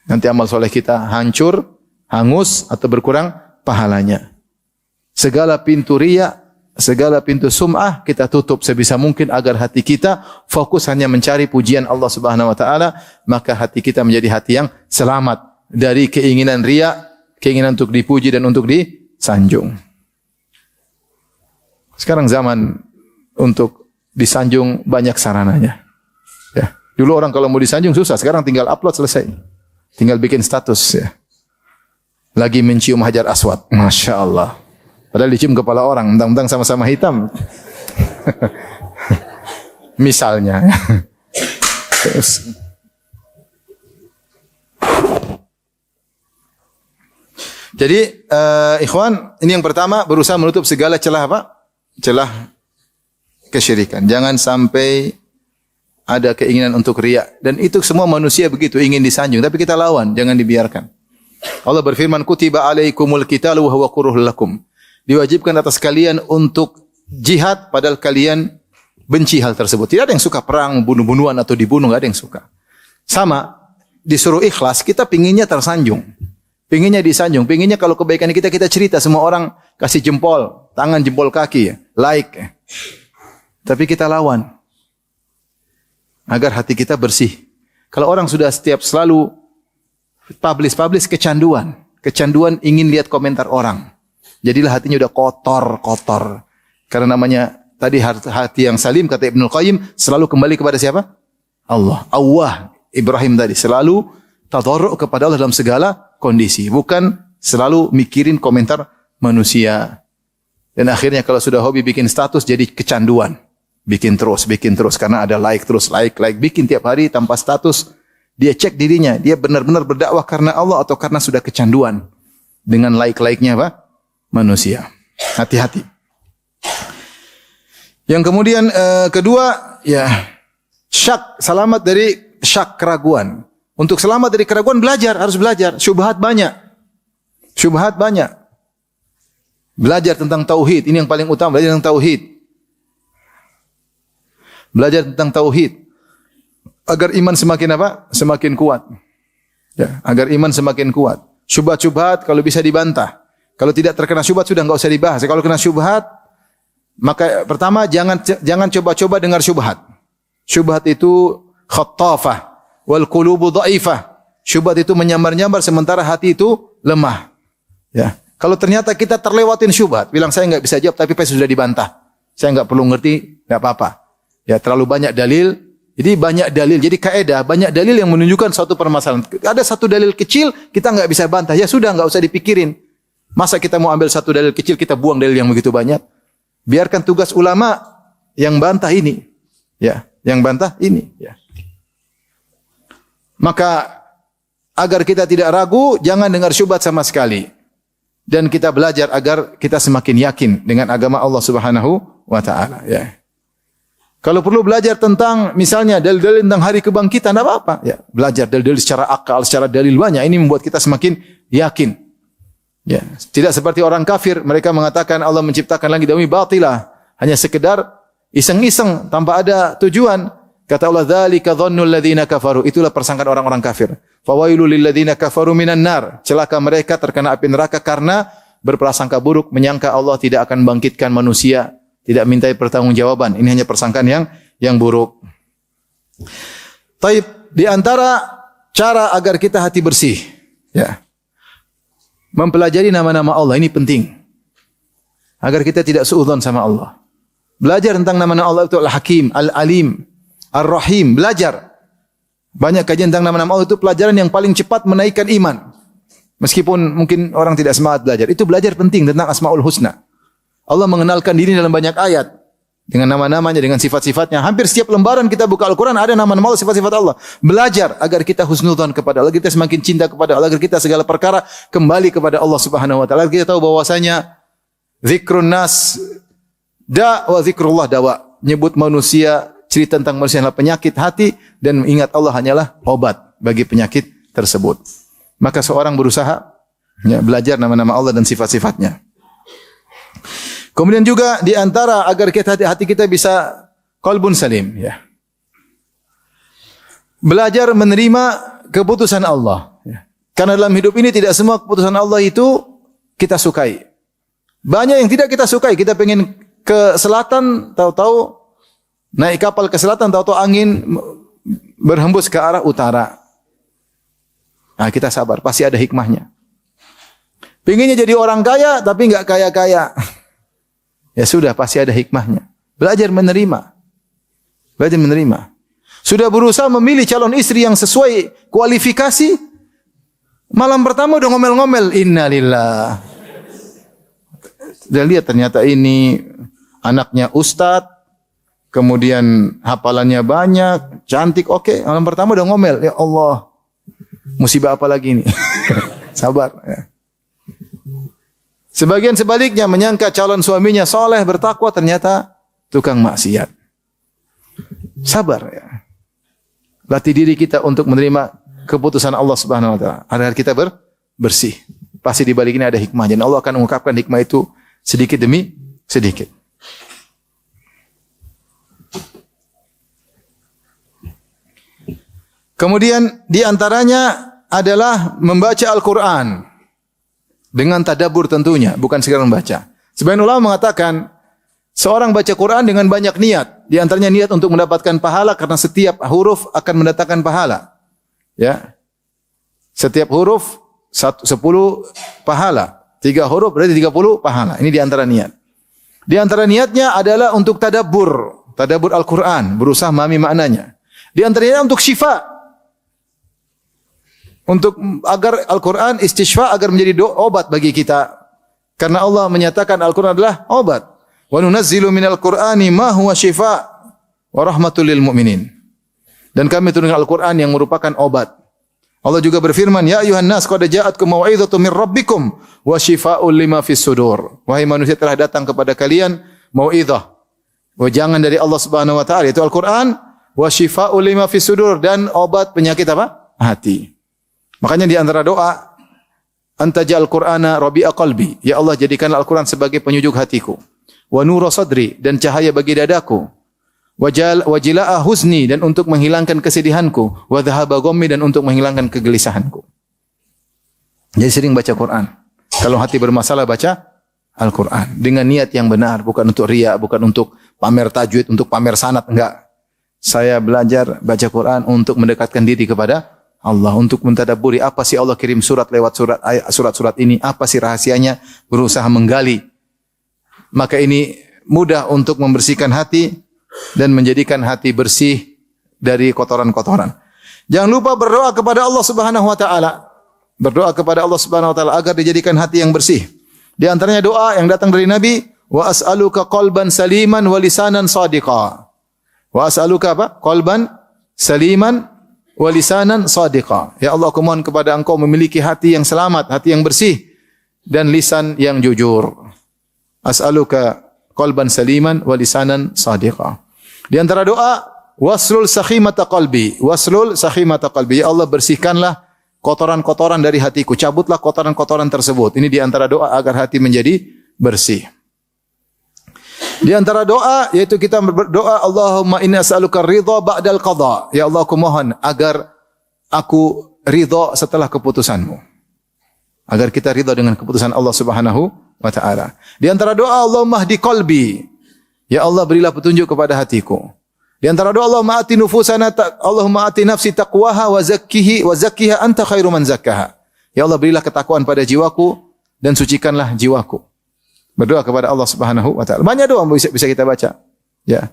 Nanti amal soleh kita hancur, hangus atau berkurang pahalanya. Segala pintu riya, segala pintu sum'ah kita tutup sebisa mungkin agar hati kita fokus hanya mencari pujian Allah Subhanahu wa taala, maka hati kita menjadi hati yang selamat dari keinginan riya, keinginan untuk dipuji dan untuk disanjung. Sekarang zaman untuk disanjung banyak sarananya. Ya, dulu orang kalau mau disanjung susah, sekarang tinggal upload selesai. Tinggal bikin status ya. Lagi mencium Hajar Aswad, Masya Allah. Padahal dicium kepala orang, mentang-mentang sama-sama hitam. Misalnya. Terus. Jadi, ikhwan, ini yang pertama, berusaha menutup segala celah apa? Celah kesyirikan. Jangan sampai ada keinginan untuk riya. Dan itu semua manusia begitu, ingin disanjung. Tapi kita lawan, jangan dibiarkan. Allah berfirman, kutiba alaikumul qitalu wa huwa kurhul lakum. Diwajibkan atas kalian untuk jihad padahal kalian benci hal tersebut. Tidak ada yang suka perang, bunuh-bunuhan atau dibunuh, enggak ada yang suka. Sama, disuruh ikhlas, kita pinginnya tersanjung. Pinginnya disanjung, pinginnya kalau kebaikan kita cerita, semua orang kasih jempol, tangan jempol kaki, like. Tapi kita lawan. Agar hati kita bersih. Kalau orang sudah selalu publish kecanduan. Kecanduan ingin lihat komentar orang. Jadilah hatinya udah kotor. Karena namanya tadi hati yang salim, kata Ibnul Qayyim, selalu kembali kepada siapa? Allah. Allah Ibrahim tadi selalu tadarru' kepada Allah dalam segala kondisi, bukan selalu mikirin komentar manusia. Dan akhirnya kalau sudah hobi bikin status jadi kecanduan. Bikin terus karena ada like terus, like, bikin tiap hari tanpa status. Dia cek dirinya, dia benar-benar berdakwah karena Allah atau karena sudah kecanduan dengan like-nya apa? Manusia. Hati-hati. Yang kemudian kedua, ya syak, selamat dari syak, keraguan. Untuk selamat dari keraguan harus belajar. Syubhat banyak. Belajar tentang tauhid, ini yang paling utama, belajar tentang tauhid. Belajar tentang tauhid agar iman semakin apa? Semakin kuat. Ya, agar iman semakin kuat. Syubhat kalau bisa dibantah. Kalau tidak terkena syubhat sudah enggak usah dibahas. Kalau kena syubhat, maka pertama jangan coba-coba dengar syubhat. Syubhat itu khattafah wal qulubu dhaifah. Syubhat itu menyambar-nyambar sementara hati itu lemah. Ya. Kalau ternyata kita terlewatin syubhat, bilang saya enggak bisa jawab tapi pasti sudah dibantah. Saya enggak perlu ngerti, enggak apa-apa. Ya, terlalu banyak dalil. Jadi banyak dalil. Jadi kaidah, banyak dalil yang menunjukkan suatu permasalahan. Ada satu dalil kecil, kita enggak bisa bantah. Ya sudah, enggak usah dipikirin. Masa kita mau ambil satu dalil kecil, kita buang dalil yang begitu banyak? Biarkan tugas ulama yang bantah ini. Ya, yang bantah ini. Ya. Maka agar kita tidak ragu, jangan dengar syubhat sama sekali. Dan kita belajar agar kita semakin yakin dengan agama Allah Subhanahu wa taala, ya. Kalau perlu belajar tentang misalnya dalil-dalil tentang hari kebangkitan, tidak apa-apa. Ya, belajar dalil-dalil secara akal, secara dalil banyak. Ini membuat kita semakin yakin. Ya, tidak seperti orang kafir, mereka mengatakan Allah menciptakan langit dan bumi batilah, hanya sekedar iseng-iseng tanpa ada tujuan. Kata Allah, dzalika dhannul ladzina kafaru, itulah persangkaan orang-orang kafir. Fawailul lil ladzina kafaru minan nar, celaka mereka terkena api neraka karena berprasangka buruk, menyangka Allah tidak akan bangkitkan manusia, tidak mintai pertanggungjawaban. Ini hanya persangkaan yang buruk. Taib, di antara cara agar kita hati bersih, ya, mempelajari nama-nama Allah, ini penting. Agar kita tidak suudzon sama Allah. Belajar tentang nama-nama Allah itu Al-Hakim, Al-Alim, Ar-Rahim. Belajar. Banyak kajian tentang nama-nama Allah itu pelajaran yang paling cepat menaikkan iman. Meskipun mungkin orang tidak semangat belajar. Itu belajar penting tentang Asmaul Husna. Allah mengenalkan diri dalam banyak ayat. Dengan nama-namanya, dengan sifat-sifatnya. Hampir setiap lembaran kita buka Al-Quran ada nama-nama Allah, sifat-sifat Allah. Belajar agar kita husnudzon kepada Allah, agar kita semakin cinta kepada Allah, agar kita segala perkara kembali kepada Allah Subhanahu wa taala. Agar kita tahu bahwasanya zikrun nas Da wa zikrullah dawa. Menyebut manusia, cerita tentang manusia adalah penyakit hati dan mengingat Allah hanyalah obat bagi penyakit tersebut. Maka seorang berusaha belajar nama-nama Allah dan sifat-sifatnya. Kemudian juga di antara agar hati kita bisa qalbun salim, ya. Belajar menerima keputusan Allah. Karena dalam hidup ini tidak semua keputusan Allah itu kita sukai. Banyak yang tidak kita sukai. Kita pengen ke selatan, tahu-tahu naik kapal ke selatan, tahu-tahu angin berhembus ke arah utara. Nah, kita sabar, pasti ada hikmahnya. Pengennya jadi orang kaya, tapi enggak kaya-kaya. Ya sudah, pasti ada hikmahnya. Belajar menerima. Belajar menerima. Sudah berusaha memilih calon istri yang sesuai kualifikasi, malam pertama udah ngomel-ngomel, innalillah. Sudah lihat ternyata ini anaknya ustadz, kemudian hafalannya banyak, cantik, oke. Malam pertama udah ngomel, ya Allah, musibah apa lagi ini? Sabar. Ya. Sebagian sebaliknya menyangka calon suaminya soleh, bertakwa, ternyata tukang maksiat. Sabar ya. Latih diri kita untuk menerima keputusan Allah Subhanahu wa taala agar kita bersih. Pasti di balik ini ada hikmah. Dan Allah akan mengungkapkan hikmah itu sedikit demi sedikit. Kemudian di antaranya adalah membaca Al-Qur'an dengan tadabbur tentunya, bukan sekedar membaca. Sebagian ulama mengatakan seorang baca Quran dengan banyak niat. Di antaranya niat untuk mendapatkan pahala karena setiap huruf akan mendatangkan pahala. Ya. Setiap huruf 10 pahala. 3 huruf berarti 30 pahala. Ini di antara niat. Di antara niatnya adalah untuk tadabbur. Tadabbur Al-Quran. Berusaha memahami maknanya. Di antaranya untuk syifa. Untuk agar Al-Quran istishfa agar menjadi obat bagi kita. Karena Allah menyatakan Al-Quran adalah obat. Wa nunazzilu minal Qur'ani ma huwa shifaa wa rahmatul lil mu'minin. Dan kami turunkan Al-Qur'an yang merupakan obat. Allah juga berfirman, ya ayuhan nas qad ja'atkum mau'izatun mir rabbikum wa shifaa'un lima fis sudur. Wahai manusia, telah datang kepada kalian mau'izah, wejangan dari Allah Subhanahu wa taala, yaitu Al-Qur'an, wa shifaa'un lima fis sudur, dan obat penyakit apa? Hati. Makanya di antara doa, anta ja'al Qur'ana rabi'a qalbi. Ya Allah, jadikanlah Al-Qur'an sebagai penyejuk hatiku. Wa nura sadri, dan cahaya bagi dadaku. Wa jilaa huzni, dan untuk menghilangkan kesedihanku. Wa dhahaba ghammi, dan untuk menghilangkan kegelisahanku. Jadi sering baca Quran. Kalau hati bermasalah, baca Al-Quran dengan niat yang benar, bukan untuk riya, bukan untuk pamer tajwid, untuk pamer sanad, enggak. Saya belajar baca Quran untuk mendekatkan diri kepada Allah, untuk mentadabburi apa sih Allah kirim surat lewat surat-surat ini, apa sih rahasianya, berusaha menggali. Maka ini mudah untuk membersihkan hati dan menjadikan hati bersih dari kotoran-kotoran. Jangan lupa berdoa kepada Allah Subhanahu wa taala. Berdoa kepada Allah Subhanahu wa taala agar dijadikan hati yang bersih. Di antaranya doa yang datang dari Nabi, wa as'aluka qalban saliman wa lisanan shadiqa. Wa as'aluka apa? Qalban saliman wa lisanan shadiqa. Ya Allah, aku mohon kepada Engkau memiliki hati yang selamat, hati yang bersih, dan lisan yang jujur. As'aluka qalban saliman wa lisanan shadiqa. Di antara doa, waslul sakhimata qalbi. Waslul sakhimata qalbi. Ya Allah, bersihkanlah kotoran-kotoran dari hatiku. Cabutlah kotoran-kotoran tersebut. Ini di antara doa agar hati menjadi bersih. Di antara doa yaitu kita berdoa, Allahumma inna as'aluka ridha ba'dal qadha. Ya Allah, aku mohon agar aku ridha setelah keputusanmu. Agar kita ridha dengan keputusan Allah Subhanahu wa ta'ala. Di antara doa, Allahumma hdi qalbi. Ya Allah, berilah petunjuk kepada hatiku. Di antara doa, Allahumma ati nufusana, Allahumma ati nafsi taqwaha wa zakkiha anta khairu man zakkaha. Ya Allah, berilah ketakwaan pada jiwaku dan sucikanlah jiwaku. Berdoa kepada Allah Subhanahu wa ta'ala. Banyak doa bisa kita baca. Ya.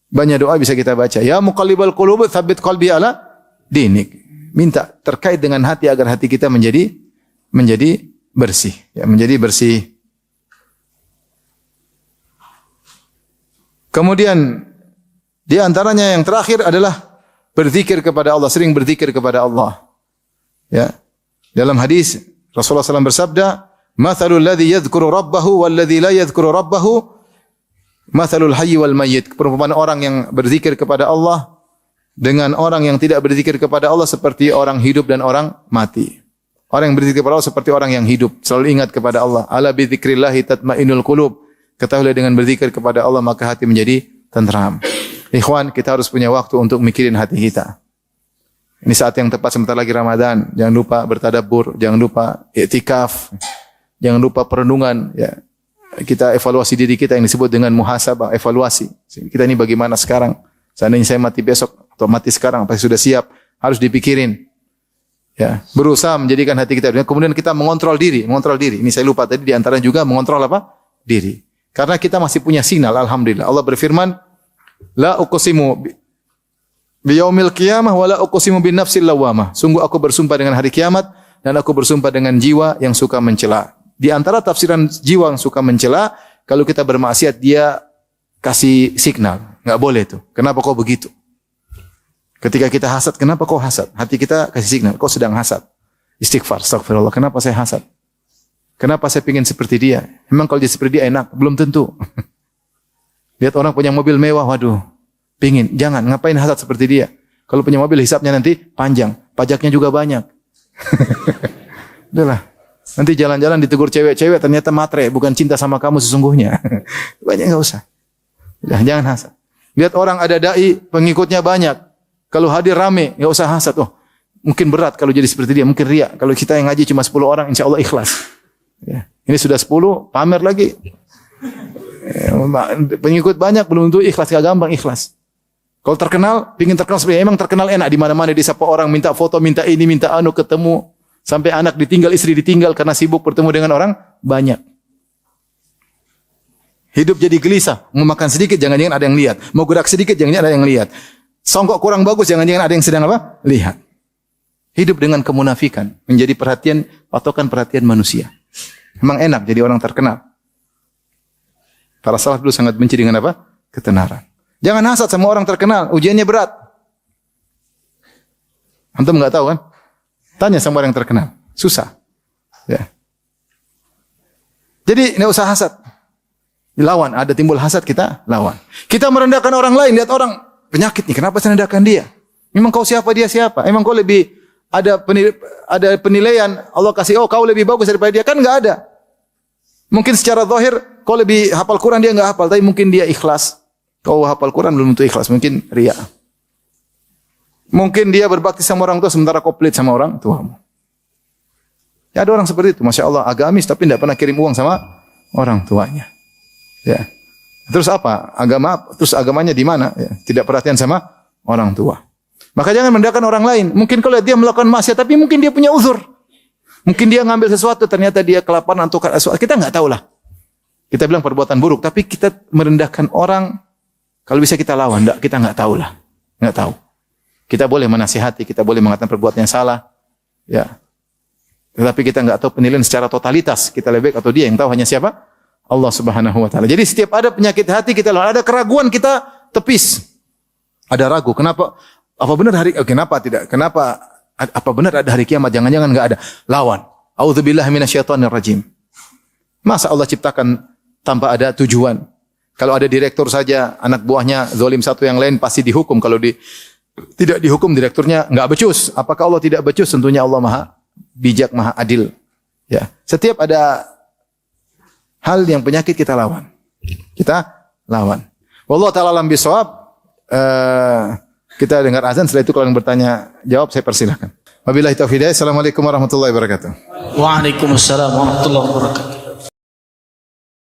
Banyak doa bisa kita baca. Ya muqallibal qulub, tsabbit qalbi ala dinik. Minta terkait dengan hati agar hati kita menjadi bersih. Ya, menjadi bersih. Kemudian di antaranya yang terakhir adalah berzikir kepada Allah, sering berzikir kepada Allah. Ya. Dalam hadis Rasulullah SAW bersabda, "Mathalul ladzi yadhkuru rabbahu wal ladzi la yadhkuru rabbahu Mathalul hayy wal mayyit, perumpamaan orang yang berzikir kepada Allah dengan orang yang tidak berzikir kepada Allah seperti orang hidup dan orang mati. Orang yang berzikir kepada Allah seperti orang yang hidup, selalu ingat kepada Allah. Ala bi dzikrillah tatmainnul qulub. Ketahuilah dengan berzikir kepada Allah maka hati menjadi tenteram. Ikhwan, kita harus punya waktu untuk mikirin hati kita. Ini saat yang tepat, sebentar lagi Ramadan. Jangan lupa bertadabbur, jangan lupa i'tikaf, jangan lupa perenungan. Ya. Kita evaluasi diri kita yang disebut dengan muhasabah, evaluasi. Kita ini bagaimana sekarang? Seandainya saya mati besok atau mati sekarang, apa sudah siap? Harus dipikirin. Ya, berusaha menjadikan hati kita. Kemudian kita mengontrol diri. Ini saya lupa tadi, di antaranya juga mengontrol apa? Diri. Karena kita masih punya signal, alhamdulillah. Allah berfirman, la uqsimu biyaumil qiyamah wala uqsimu bin nafsil lawamah. Sungguh aku bersumpah dengan hari kiamat dan aku bersumpah dengan jiwa yang suka mencela. Di antara tafsiran jiwa yang suka mencela, kalau kita bermaksiat dia kasih signal, enggak boleh itu. Kenapa kau begitu? Ketika kita hasad, kenapa kau hasad? Hati kita kasih signal, kau sedang hasad. Istighfar, astagfirullah. Kenapa saya hasad? Kenapa saya ingin seperti dia? Memang kalau dia seperti dia enak? Belum tentu. Lihat orang punya mobil mewah, waduh. Pingin, jangan, ngapain hasad seperti dia? Kalau punya mobil hisapnya nanti panjang, pajaknya juga banyak. Udahlah, nanti jalan-jalan ditegur cewek-cewek ternyata matre, bukan cinta sama kamu sesungguhnya. Banyak enggak usah. Jangan hasad. Lihat orang ada dai, pengikutnya banyak. Kalau hadir rame, enggak usah hasad. Oh, mungkin berat kalau jadi seperti dia, mungkin riya. Kalau kita yang ngaji cuma 10 orang, insya Allah ikhlas. Ya. Ini sudah 10, pamer lagi. Pengikut banyak belum tentu ikhlas, gak gampang ikhlas. Kalau terkenal, pingin terkenal sebenarnya emang terkenal enak di mana-mana disapa orang, minta foto, minta ini, minta anu, ketemu sampai anak ditinggal, istri ditinggal karena sibuk bertemu dengan orang banyak. Hidup jadi gelisah, mau makan sedikit jangan-jangan ada yang lihat, mau gerak sedikit jangan-jangan ada yang lihat. Songkok kurang bagus jangan-jangan ada yang sedang apa? Lihat. Hidup dengan kemunafikan menjadi perhatian, patokan perhatian manusia. Memang enak jadi orang terkenal. Para salaf dulu sangat benci dengan apa? Ketenaran. Jangan hasad sama orang terkenal, ujiannya berat. Antum enggak tahu kan? Tanya sama orang yang terkenal, susah. Ya. Jadi enggak usah hasad. Dilawan, ada timbul hasad kita lawan. Kita merendahkan orang lain, lihat orang penyakit nih, kenapa saya merendahkan dia? Memang kau siapa, dia siapa? Emang kau lebih ada penilaian Allah kasih, oh kau lebih bagus daripada dia, kan enggak ada. Mungkin secara zahir kau lebih hafal Quran, dia enggak hafal, tapi mungkin dia ikhlas. Kau hafal Quran belum tentu ikhlas, mungkin riya. Mungkin dia berbakti sama orang tua sementara kau pelit sama orang tuamu. Ya ada orang seperti itu, Masya Allah, agamis tapi tidak pernah kirim uang sama orang tuanya. Ya. Terus apa? Terus agamanya di mana? Ya. Tidak perhatian sama orang tua. Maka jangan merendahkan orang lain. Mungkin kalau dia melakukan maksiat, tapi mungkin dia punya uzur. Mungkin dia ngambil sesuatu, ternyata dia kelaparan atau kita nggak tahu lah. Kita bilang perbuatan buruk, tapi kita merendahkan orang. Kalau bisa kita lawan, kita nggak tahu lah, nggak tahu. Kita boleh menasihati, kita boleh mengatakan perbuatan yang salah, ya. Tetapi kita nggak tahu penilaian secara totalitas. Kita lebih baik atau dia yang tahu hanya siapa? Allah Subhanahu Wa Taala. Jadi setiap ada penyakit hati kita lawan, ada keraguan kita tepis. Ada ragu, kenapa? Apa benar kenapa tidak? Kenapa? Apa benar ada hari kiamat? Jangan-jangan nggak ada. Lawan. A'udzubillahi minasyaitonir rajim. Masa Allah ciptakan tanpa ada tujuan? Kalau ada direktur saja, anak buahnya zalim satu yang lain pasti dihukum. Kalau tidak dihukum, direkturnya enggak becus. Apakah Allah tidak becus? Tentunya Allah Maha bijak, Maha adil. Ya, setiap ada hal yang penyakit kita lawan. Kita lawan. Wallahu ta'ala alam bisawab. Kita dengar azan, setelah itu kalau yang bertanya jawab saya persilahkan. Wabillahi taufiq. Assalamualaikum warahmatullahi wabarakatuh. Waalaikumsalam warahmatullahi wabarakatuh.